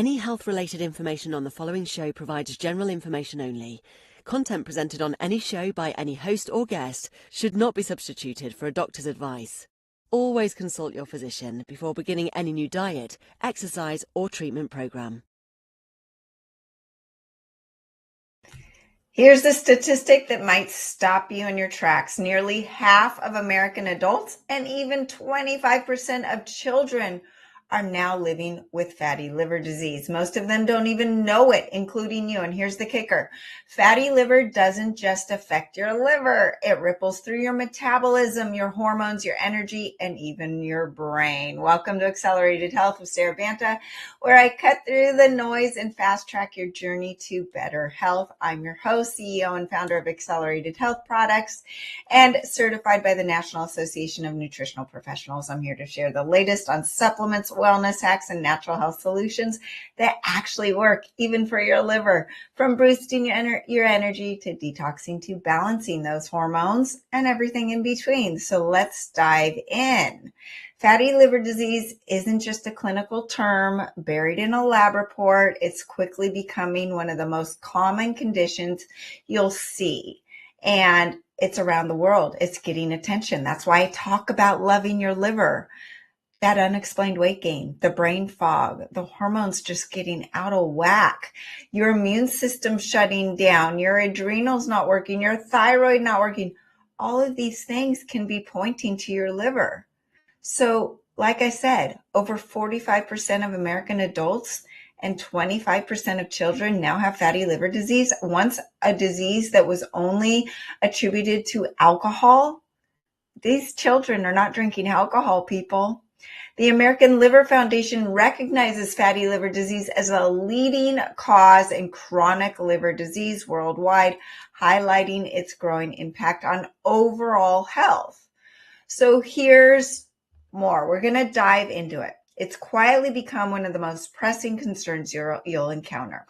Any health-related information on the following show provides general information only. Content presented on any show by any host or guest should not be substituted for a doctor's advice. Always consult your physician before beginning any new diet, exercise, or treatment program. Here's a statistic that might stop you in your tracks. Nearly half of American adults and even 25% of children are now living with fatty liver disease. Most of them don't even know it, including you. And here's the kicker. Fatty liver doesn't just affect your liver. It ripples through your metabolism, your hormones, your energy, and even your brain. Welcome to Accelerated Health with Sara Banta, where I cut through the noise and fast track your journey to better health. I'm your host, CEO, and founder of Accelerated Health Products and certified by the National Association of Nutritional Professionals. I'm here to share the latest on supplements, wellness hacks, and natural health solutions that actually work, even for your liver, from boosting your energy to detoxing to balancing those hormones and everything in between. So let's dive in. Fatty liver disease isn't just a clinical term buried in a lab report. It's quickly becoming one of the most common conditions you'll see. And it's around the world. It's getting attention. That's why I talk about loving your liver. That unexplained weight gain, the brain fog, the hormones just getting out of whack, your immune system shutting down, your adrenals not working, your thyroid not working. All of these things can be pointing to your liver. So, like I said, over 45% of American adults and 25% of children now have fatty liver disease. Once a disease that was only attributed to alcohol. These children are not drinking alcohol, people. The American Liver Foundation recognizes fatty liver disease as a leading cause in chronic liver disease worldwide, highlighting its growing impact on overall health. So here's more. We're going to dive into it. It's quietly become one of the most pressing concerns you'll encounter.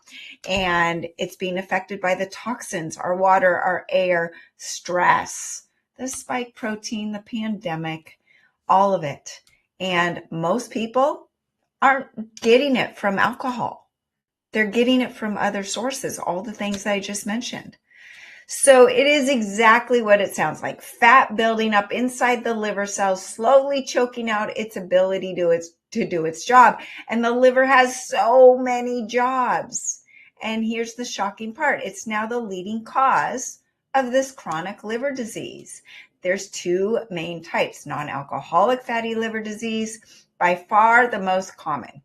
And it's being affected by the toxins, our water, our air, stress, the spike protein, the pandemic, all of it. And most people aren't getting it from alcohol. They're getting it from other sources, all the things that I just mentioned. So it is exactly what it sounds like. Fat building up inside the liver cells, slowly choking out its ability to do its job. And the liver has so many jobs. And here's the shocking part. It's now the leading cause of this chronic liver disease. There's two main types: non-alcoholic fatty liver disease, by far the most common.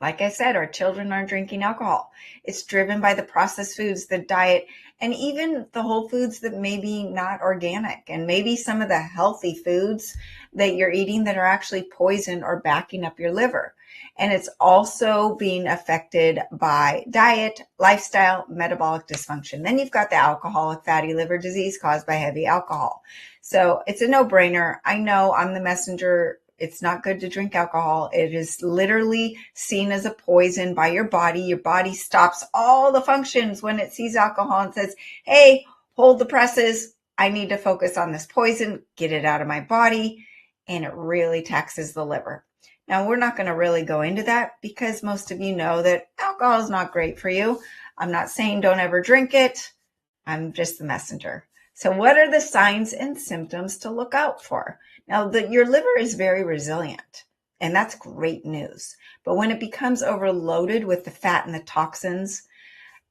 Like I said, our children aren't drinking alcohol. It's driven by the processed foods, the diet, and even the whole foods that may be not organic, and maybe some of the healthy foods that you're eating that are actually poison or backing up your liver. And it's also being affected by diet, lifestyle, metabolic dysfunction. Then you've got the alcoholic fatty liver disease caused by heavy alcohol. So it's a no-brainer. I know I'm the messenger. It's not good to drink alcohol. It is literally seen as a poison by your body. Your body stops all the functions when it sees alcohol and says, hey, hold the presses. I need to focus on this poison, get it out of my body. And it really taxes the liver. Now, we're not going to really go into that because most of you know that alcohol is not great for you. I'm not saying don't ever drink it. I'm just the messenger. So what are the signs and symptoms to look out for? Now, your liver is very resilient, and that's great news. But when it becomes overloaded with the fat and the toxins,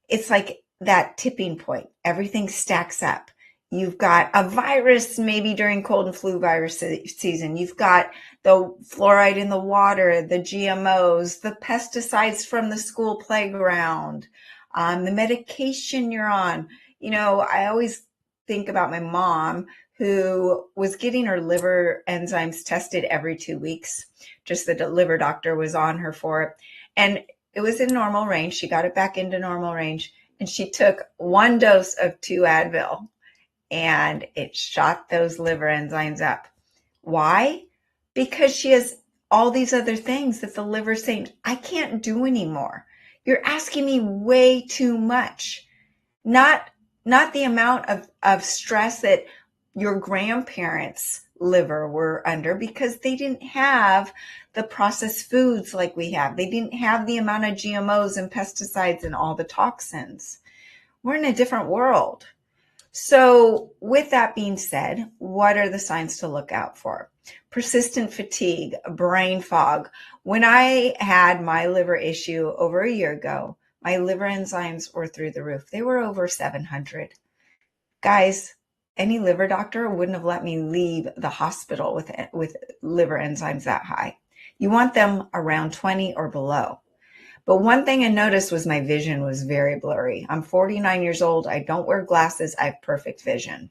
it's like that tipping point. Everything stacks up. You've got a virus maybe during cold and flu virus season. You've got the fluoride in the water, the GMOs, the pesticides from the school playground, the medication you're on. You know, I always think about my mom who was getting her liver enzymes tested every 2 weeks. Just the liver doctor was on her for it. And it was in normal range. She got it back into normal range. And she took 1 dose of 2 Advil. And it shot those liver enzymes up. Why? Because she has all these other things that the liver's saying, I can't do anymore. You're asking me way too much. Not the amount of stress that your grandparents liver were under because they didn't have the processed foods like we have. They didn't have the amount of GMOs and pesticides and all the toxins. We're in a different world. So with that being said, what are the signs to look out for? Persistent fatigue, brain fog. When I had my liver issue over a year ago, my liver enzymes were through the roof. They were over 700. Guys, any liver doctor wouldn't have let me leave the hospital with liver enzymes that high. You want them around 20 or below. But one thing I noticed was my vision was very blurry. I'm 49 years old. I don't wear glasses. I have perfect vision,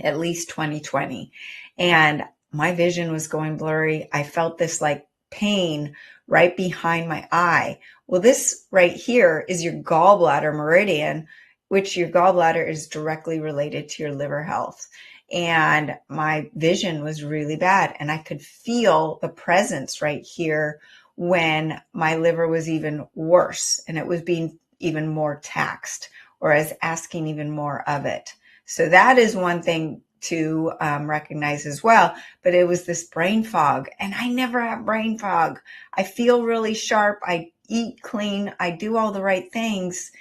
at least 20/20. And my vision was going blurry. I felt this like pain right behind my eye. Well, this right here is your gallbladder meridian, which your gallbladder is directly related to your liver health. And my vision was really bad. And I could feel the presence right here when my liver was even worse and it was being even more taxed, or as asking even more of it. So that is one thing to recognize as well. But it was this brain fog, and I never have brain fog. I feel really sharp. I eat clean. I do all the right things.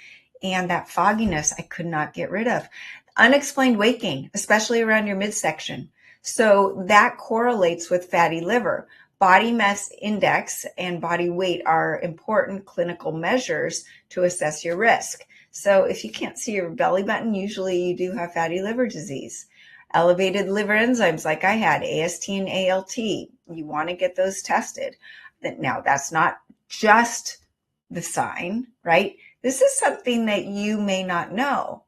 And that fogginess I could not get rid of. Unexplained weight gain, especially around your midsection. So that correlates with fatty liver. Body mass index and body weight are important clinical measures to assess your risk. So if you can't see your belly button, usually you do have fatty liver disease. Elevated liver enzymes like I had, AST and ALT, you want to get those tested. Now, that's not just the sign, right? This is something that you may not know.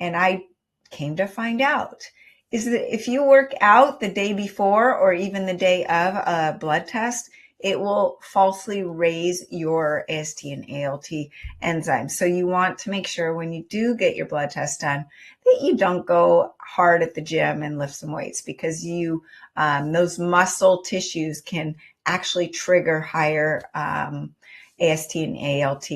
And I came to find out is that if you work out the day before or even the day of a blood test, it will falsely raise your AST and ALT enzymes. So you want to make sure when you do get your blood test done that you don't go hard at the gym and lift some weights, because those muscle tissues can actually trigger higher AST and ALT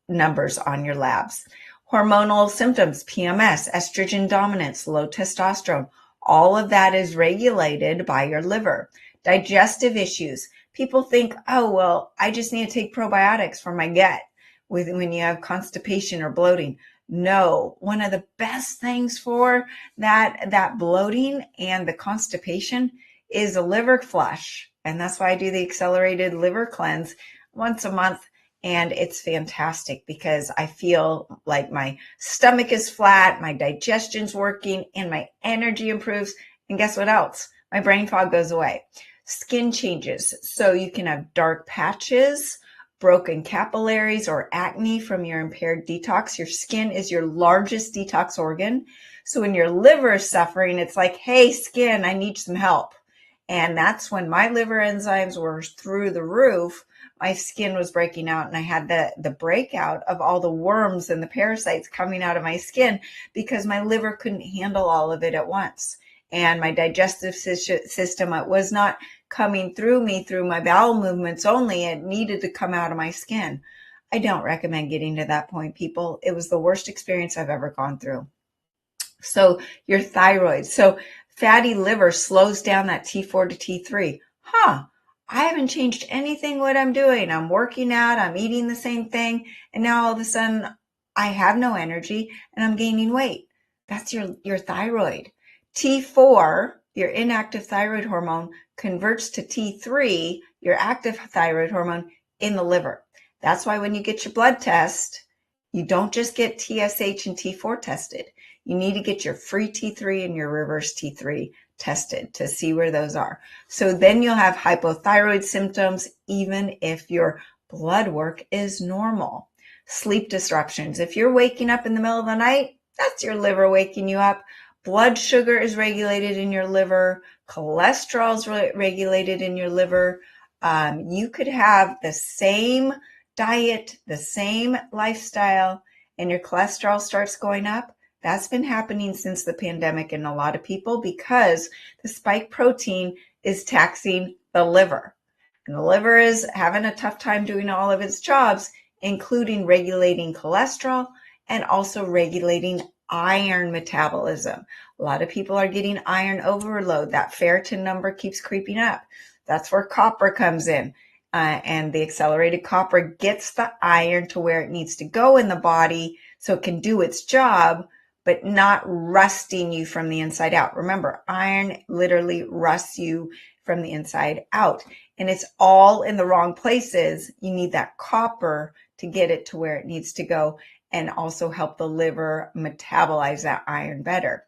numbers on your labs. Hormonal symptoms, PMS, estrogen dominance, low testosterone, all of that is regulated by your liver. Digestive issues. People think, oh, well, I just need to take probiotics for my gut when you have constipation or bloating. No, one of the best things for that bloating and the constipation is a liver flush. And that's why I do the accelerated liver cleanse once a month. And it's fantastic because I feel like my stomach is flat, my digestion's working, and my energy improves. And guess what else? My brain fog goes away. Skin changes. So you can have dark patches, broken capillaries, or acne from your impaired detox. Your skin is your largest detox organ. So when your liver is suffering, it's like, hey, skin, I need some help. And that's when my liver enzymes were through the roof. My skin was breaking out, and I had the breakout of all the worms and the parasites coming out of my skin because my liver couldn't handle all of it at once. And my digestive system, it was not coming through me through my bowel movements only. It needed to come out of my skin. I don't recommend getting to that point, people. It was the worst experience I've ever gone through. So your thyroid. So fatty liver slows down that T4 to T3. I haven't changed anything what I'm doing. I'm working out, I'm eating the same thing, and now all of a sudden I have no energy and I'm gaining weight. That's your thyroid. T4, your inactive thyroid hormone, converts to T3, your active thyroid hormone, in the liver. That's why when you get your blood test, you don't just get TSH and T4 tested. You need to get your free T3 and your reverse T3 tested to see where those are. So then you'll have hypothyroid symptoms even if your blood work is normal. Sleep disruptions. If you're waking up in the middle of the night, that's your liver waking you up. Blood sugar is regulated in your liver. Cholesterol is regulated in your liver. You could have the same diet, the same lifestyle, and your cholesterol starts going up. That's been happening since the pandemic in a lot of people because the spike protein is taxing the liver. And the liver is having a tough time doing all of its jobs, including regulating cholesterol and also regulating iron metabolism. A lot of people are getting iron overload. That ferritin number keeps creeping up. That's where copper comes in. And the accelerated copper gets the iron to where it needs to go in the body so it can do its job, but not rusting you from the inside out. Remember, iron literally rusts you from the inside out, and it's all in the wrong places. You need that copper to get it to where it needs to go and also help the liver metabolize that iron better.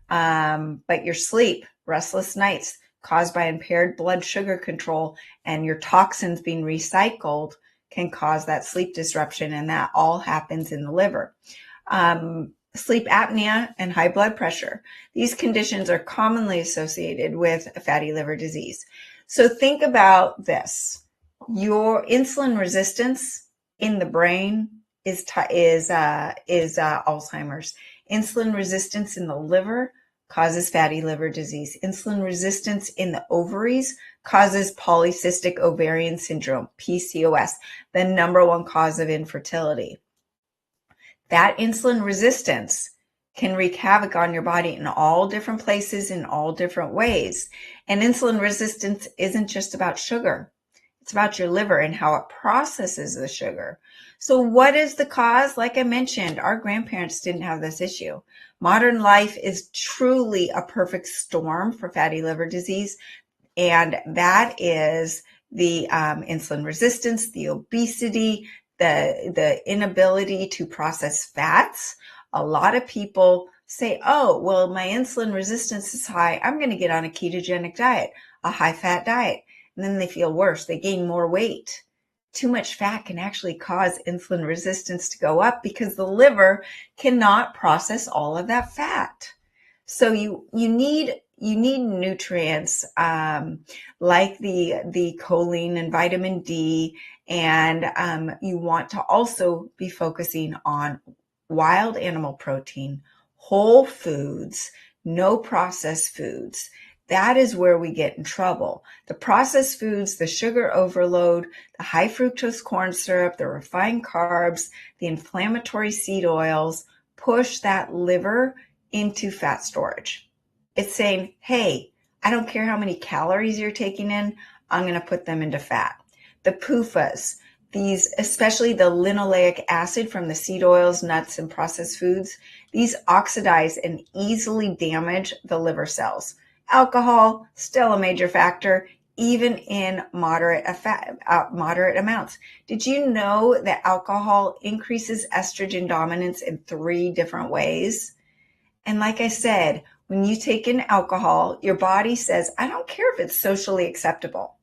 But your sleep, restless nights caused by impaired blood sugar control and your toxins being recycled can cause that sleep disruption, and that all happens in the liver. Sleep apnea and high blood pressure. These conditions are commonly associated with fatty liver disease. So think about this. Your insulin resistance in the brain is Alzheimer's. Insulin resistance in the liver causes fatty liver disease. Insulin resistance in the ovaries causes polycystic ovarian syndrome, PCOS, the number one cause of infertility. That insulin resistance can wreak havoc on your body in all different places, in all different ways. And insulin resistance isn't just about sugar. It's about your liver and how it processes the sugar. So what is the cause? Like I mentioned, our grandparents didn't have this issue. Modern life is truly a perfect storm for fatty liver disease. And that is the insulin resistance, the obesity, the inability to process fats. A lot of people say, oh, well, my insulin resistance is high. I'm going to get on a ketogenic diet, a high fat diet. And then they feel worse. They gain more weight. Too much fat can actually cause insulin resistance to go up because the liver cannot process all of that fat. So you need nutrients like the choline and vitamin D, and you want to also be focusing on wild animal protein, whole foods, no processed foods. That is where we get in trouble. The processed foods, the sugar overload, the high fructose corn syrup, the refined carbs, the inflammatory seed oils push that liver into fat storage. It's saying, hey, I don't care how many calories you're taking in, I'm going to put them into fat. The PUFAs, these, especially the linoleic acid from the seed oils, nuts, and processed foods, these oxidize and easily damage the liver cells. Alcohol, still a major factor, even in moderate amounts. Did you know that alcohol increases estrogen dominance in 3 different ways? And like I said, when you take in alcohol, your body says, I don't care if it's socially acceptable.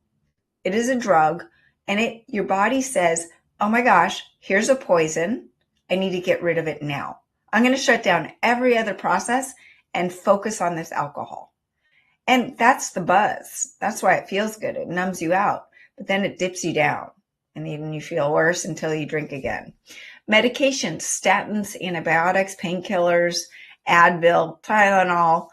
It is a drug, and your body says, oh my gosh, here's a poison. I need to get rid of it now. I'm going to shut down every other process and focus on this alcohol. And that's the buzz. That's why it feels good. It numbs you out, but then it dips you down, and even you feel worse until you drink again. Medications, statins, antibiotics, painkillers, Advil, Tylenol,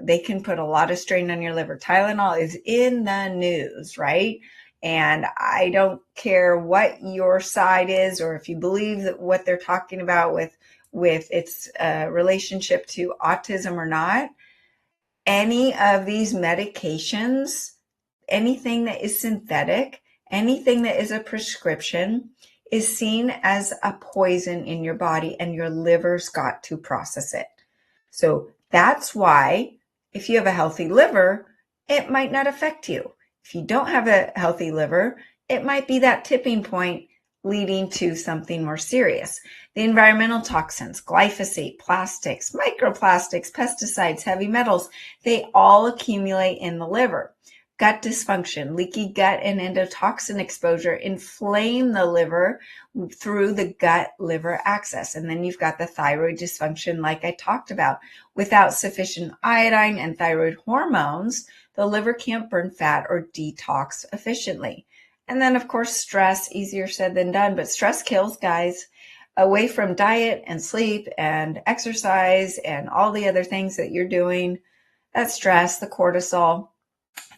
they can put a lot of strain on your liver. Tylenol is in the news, right? And I don't care what your side is, or if you believe that what they're talking about with its relationship to autism or not. Any of these medications, anything that is synthetic, anything that is a prescription, is seen as a poison in your body, and your liver's got to process it. So that's why if you have a healthy liver, it might not affect you. If you don't have a healthy liver, it might be that tipping point leading to something more serious. The environmental toxins, glyphosate, plastics, microplastics, pesticides, heavy metals, they all accumulate in the liver. Gut dysfunction, leaky gut, and endotoxin exposure inflame the liver through the gut-liver axis. And then you've got the thyroid dysfunction, like I talked about. Without sufficient iodine and thyroid hormones, the liver can't burn fat or detox efficiently. And then, of course, stress, easier said than done, but stress kills, guys. Away from diet and sleep and exercise and all the other things that you're doing, that stress, the cortisol,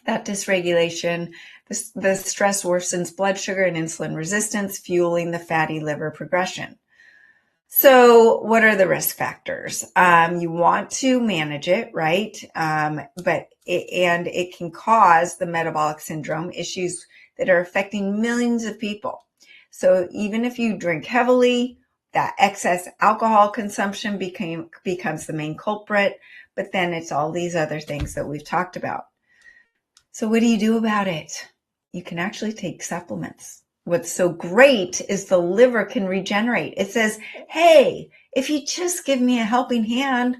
that dysregulation, the stress worsens blood sugar and insulin resistance, fueling the fatty liver progression. So what are the risk factors? You want to manage it, right? But it can cause the metabolic syndrome issues that are affecting millions of people. So even if you drink heavily, that excess alcohol consumption becomes the main culprit, but then it's all these other things that we've talked about. So what do you do about it? You can actually take supplements. What's so great is the liver can regenerate. It says, hey, if you just give me a helping hand,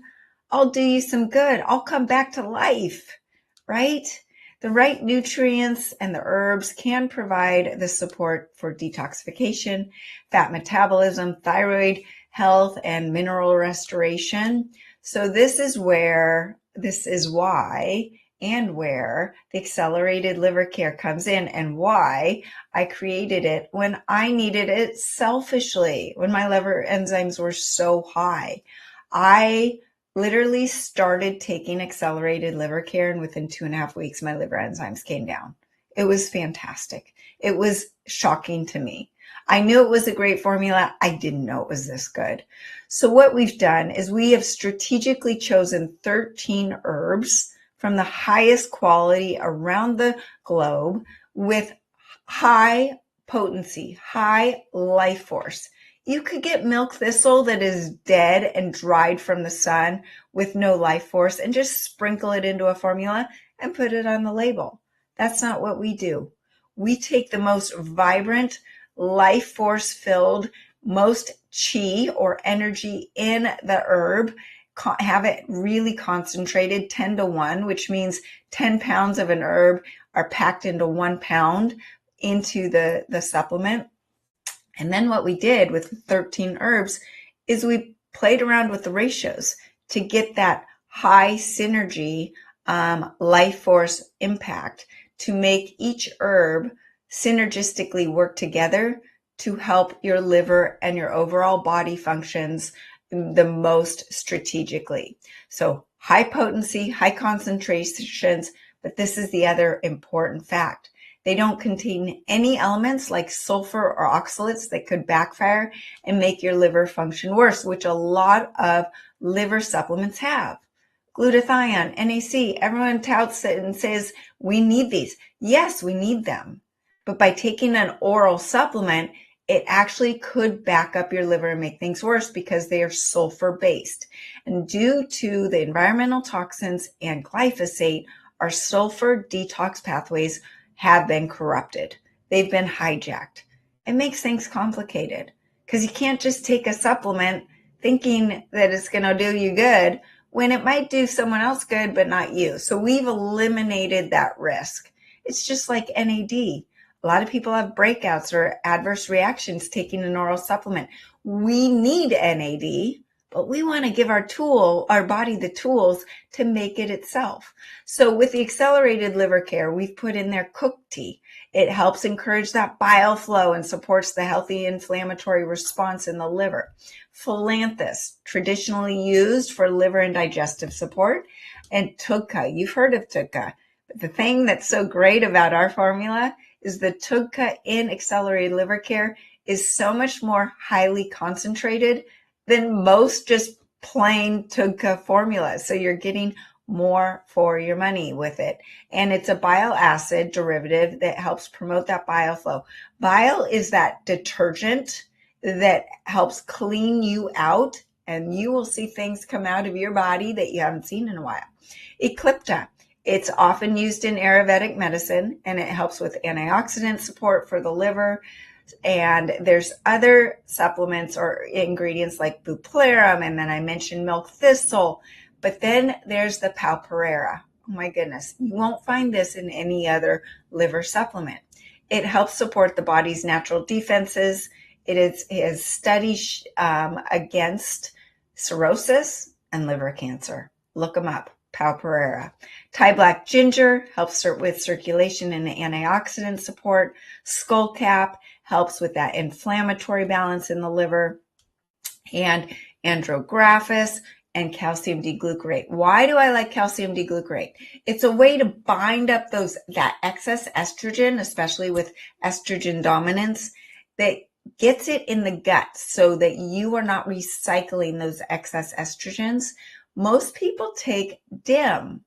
I'll do you some good. I'll come back to life, right? The right nutrients and the herbs can provide the support for detoxification, fat metabolism, thyroid health, and mineral restoration. So this is why and where the accelerated liver care comes in, and why I created it when I needed it selfishly, when my liver enzymes were so high. I literally started taking accelerated liver care, and within 2.5 weeks, my liver enzymes came down. It was fantastic. It was shocking to me. I knew it was a great formula. I didn't know it was this good. So what we've done is we have strategically chosen 13 herbs from the highest quality around the globe with high potency, high life force. You could get milk thistle that is dead and dried from the sun with no life force and just sprinkle it into a formula and put it on the label. That's not what we do. We take the most vibrant, life force filled, most chi or energy in the herb, have it really concentrated 10-to-1, which means 10 pounds of an herb are packed into 1 pound into the supplement. And then what we did with 13 herbs is we played around with the ratios to get that high synergy life force impact to make each herb synergistically work together to help your liver and your overall body functions the most strategically. So high potency, high concentrations, but this is the other important fact. They don't contain any elements like sulfur or oxalates that could backfire and make your liver function worse, which a lot of liver supplements have. Glutathione, NAC, everyone touts it and says, we need these. Yes, we need them. But by taking an oral supplement, it actually could back up your liver and make things worse because they are sulfur based. And due to the environmental toxins and glyphosate, our sulfur detox pathways have been corrupted. They've been hijacked. It makes things complicated because you can't just take a supplement thinking that it's going to do you good when it might do someone else good, but not you. So we've eliminated that risk. It's just like NAD. A lot of people have breakouts or adverse reactions taking an oral supplement. We need NAD, but we want to give our body the tools to make it itself. So with the accelerated liver care, we've put in there cook tea. It helps encourage that bile flow and supports the healthy inflammatory response in the liver. Philanthus, traditionally used for liver and digestive support. And Tudka, you've heard of Tudka. But the thing that's so great about our formula is the Tudka in accelerated liver care is so much more highly concentrated than most just plain Tudka formulas. So you're getting more for your money with it. And it's a bile acid derivative that helps promote that bile flow. Bile is that detergent that helps clean you out, and you will see things come out of your body that you haven't seen in a while. Eclipta. It's often used in Ayurvedic medicine, and it helps with antioxidant support for the liver. And there's other supplements or ingredients like bupleurum, and then I mentioned milk thistle. But then there's the pauperera. Oh my goodness, you won't find this in any other liver supplement. It helps support the body's natural defenses. It is studies against cirrhosis and liver cancer. Look them up. Pauperera. Thai black ginger helps with circulation and antioxidant support. Skullcap helps with that inflammatory balance in the liver. And andrographis and calcium D-glucarate. Why do I like calcium D-glucarate? It's a way to bind up that excess estrogen, especially with estrogen dominance, that gets it in the gut so that you are not recycling those excess estrogens. Most people take DIM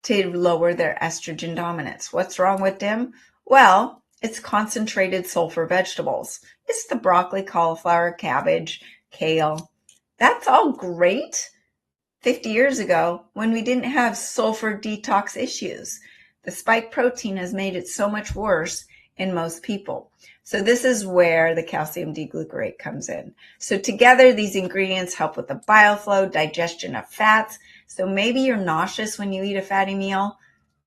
to lower their estrogen dominance. What's wrong with DIM? Well, it's concentrated sulfur vegetables. It's the broccoli, cauliflower, cabbage, kale. That's all great 50 years ago when we didn't have sulfur detox issues. The spike protein has made it so much worse in most people. So this is where the calcium D-glucarate comes in. So together, these ingredients help with the bile flow, digestion of fats. So maybe you're nauseous when you eat a fatty meal.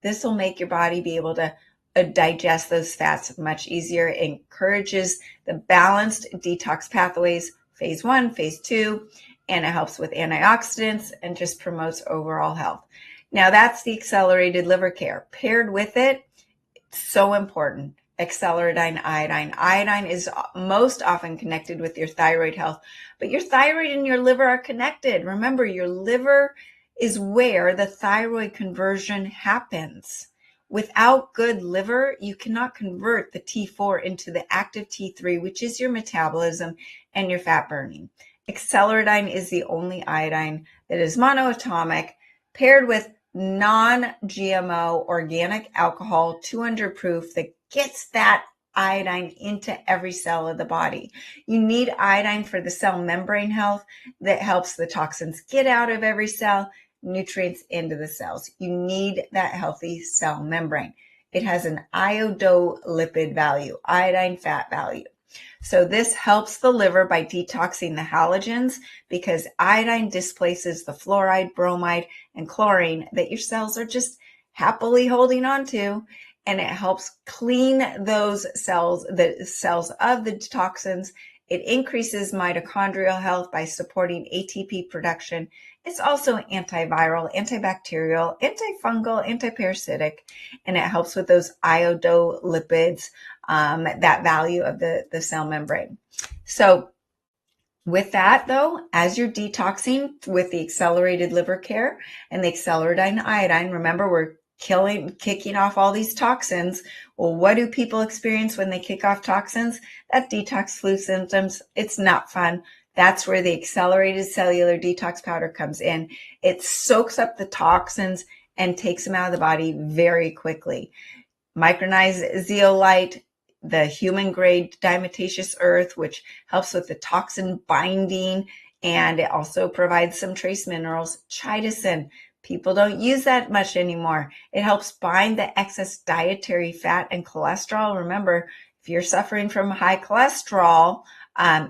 This will make your body be able to digest those fats much easier. It encourages the balanced detox pathways, phase 1, phase 2, and it helps with antioxidants and just promotes overall health. Now that's the accelerated liver care. Paired with it, it's so important, acceleradine iodine. Iodine is most often connected with your thyroid health, but your thyroid and your liver are connected. Remember, your liver is where the thyroid conversion happens. Without good liver, you cannot convert the T4 into the active T3, which is your metabolism and your fat burning. Acceleradine is the only iodine that is monoatomic, paired with non-GMO organic alcohol, 200 proof, that gets that iodine into every cell of the body. You need iodine for the cell membrane health that helps the toxins get out of every cell, nutrients into the cells. You need that healthy cell membrane. It has an iodolipid value, iodine fat value. So this helps the liver by detoxing the halogens because iodine displaces the fluoride, bromide, and chlorine that your cells are just happily holding on to. And it helps clean those cells, the cells of the toxins. It increases mitochondrial health by supporting ATP production. It's also antiviral, antibacterial, antifungal, antiparasitic, and it helps with those iodolipids, that value of the cell membrane. So with that, though, as you're detoxing with the accelerated liver care and the accelerated iodine, remember we're kicking off all these toxins. Well, what do people experience when they kick off toxins? That detox flu symptoms. It's not fun. That's where the accelerated cellular detox powder comes in. It soaks up the toxins and takes them out of the body very quickly. Micronized zeolite, the human grade diatomaceous earth, which helps with the toxin binding, and it also provides some trace minerals. Chitosan, people don't use that much anymore. It helps bind the excess dietary fat and cholesterol. Remember, if you're suffering from high cholesterol,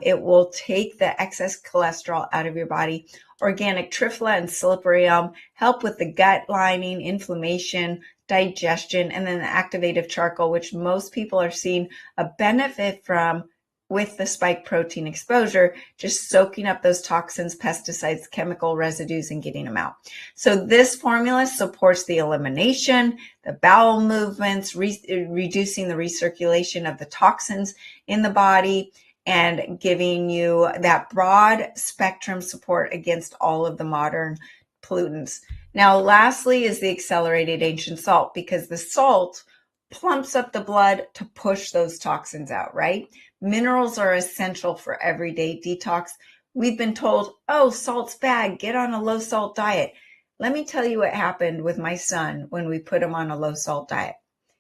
it will take the excess cholesterol out of your body. Organic triphala and slippery elm help with the gut lining, inflammation, digestion, and then the activative charcoal, which most people are seeing a benefit from with the spike protein exposure, just soaking up those toxins, pesticides, chemical residues, and getting them out. So this formula supports the elimination, the bowel movements, reducing the recirculation of the toxins in the body, and giving you that broad spectrum support against all of the modern pollutants. Now, lastly is the accelerated ancient salt, because the salt plumps up the blood to push those toxins out, right? Minerals are essential for everyday detox. We've been told, oh, salt's bad, get on a low salt diet. Let me tell you what happened with my son when we put him on a low salt diet.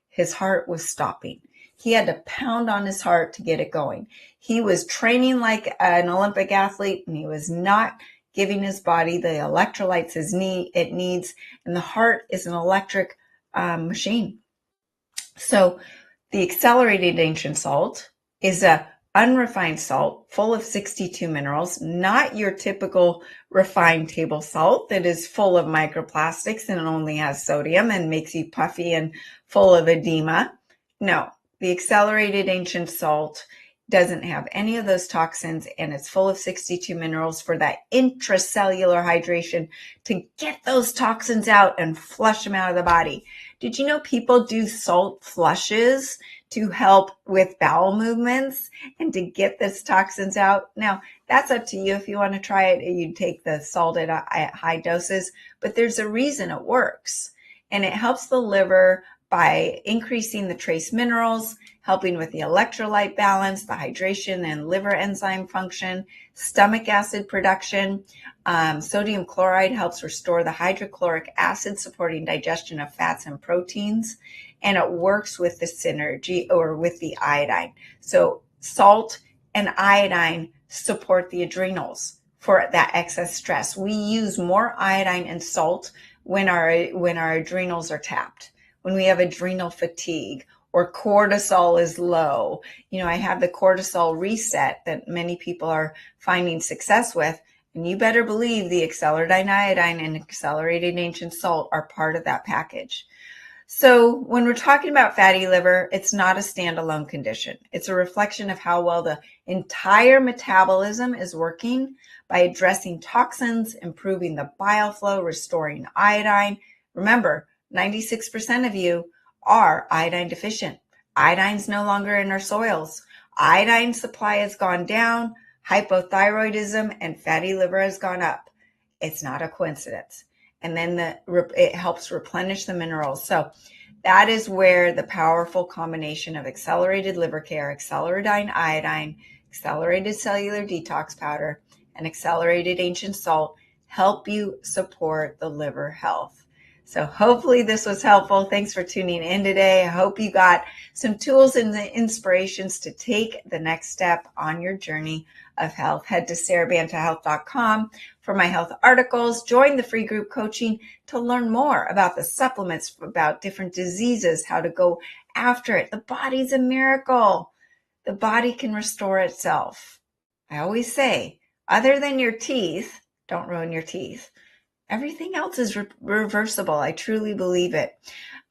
His heart was stopping. He had to pound on his heart to get it going. He was training like an Olympic athlete, and he was not giving his body the electrolytes it needs. And the heart is an electric machine. So the accelerated ancient salt is a unrefined salt full of 62 minerals, not your typical refined table salt that is full of microplastics and only has sodium and makes you puffy and full of edema. No, the accelerated ancient salt doesn't have any of those toxins, and it's full of 62 minerals for that intracellular hydration to get those toxins out and flush them out of the body. Did you know people do salt flushes to help with bowel movements and to get those toxins out? Now, that's up to you. If you want to try it, you take the salt at high doses, but there's a reason it works. And it helps the liver by increasing the trace minerals, helping with the electrolyte balance, the hydration and liver enzyme function, stomach acid production. Sodium chloride helps restore the hydrochloric acid, supporting digestion of fats and proteins. And it works with the synergy or with the iodine. So salt and iodine support the adrenals for that excess stress. We use more iodine and salt when our adrenals are tapped, when we have adrenal fatigue or cortisol is low. I have the cortisol reset that many people are finding success with. And you better believe the accelerated iodine and accelerated ancient salt are part of that package. So when we're talking about fatty liver, it's not a standalone condition. It's a reflection of how well the entire metabolism is working by addressing toxins, improving the bile flow, restoring iodine. Remember, 96% of you are iodine deficient. Iodine's no longer in our soils. Iodine supply has gone down, hypothyroidism and fatty liver has gone up. It's not a coincidence. And then it helps replenish the minerals. So that is where the powerful combination of accelerated liver care, accelerated iodine, accelerated cellular detox powder, and accelerated ancient salt help you support the liver health. So hopefully this was helpful. Thanks for tuning in today. I hope you got some tools and the inspirations to take the next step on your journey of health. Head to SaraBantaHealth.com for my health articles. Join the free group coaching to learn more about the supplements, about different diseases, how to go after it. The body's a miracle. The body can restore itself. I always say, other than your teeth, don't ruin your teeth. Everything else is reversible. I truly believe it.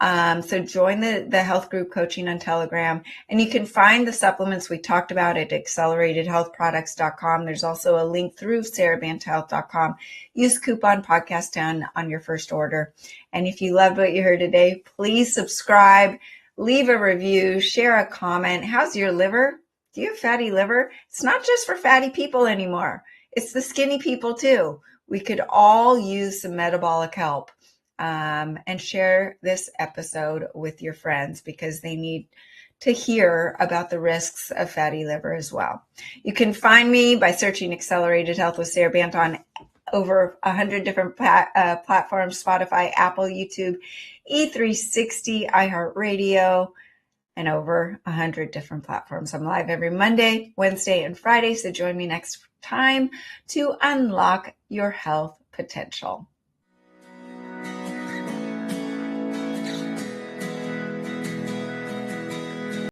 So join the health group coaching on Telegram, and you can find the supplements we talked about at acceleratedhealthproducts.com. There's also a link through SaraBantaHealth.com. Use coupon podcast10 on your first order. And if you loved what you heard today, please subscribe, leave a review, share a comment. How's your liver? Do you have fatty liver? It's not just for fatty people anymore. It's the skinny people too. We could all use some metabolic help, and share this episode with your friends because they need to hear about the risks of fatty liver as well. You can find me by searching Accelerated Health with Sara Banta on over 100 different platforms: Spotify, Apple, YouTube, E360, iHeartRadio, and over 100 different platforms. I'm live every Monday, Wednesday, and Friday, so join me next time to unlock your health potential.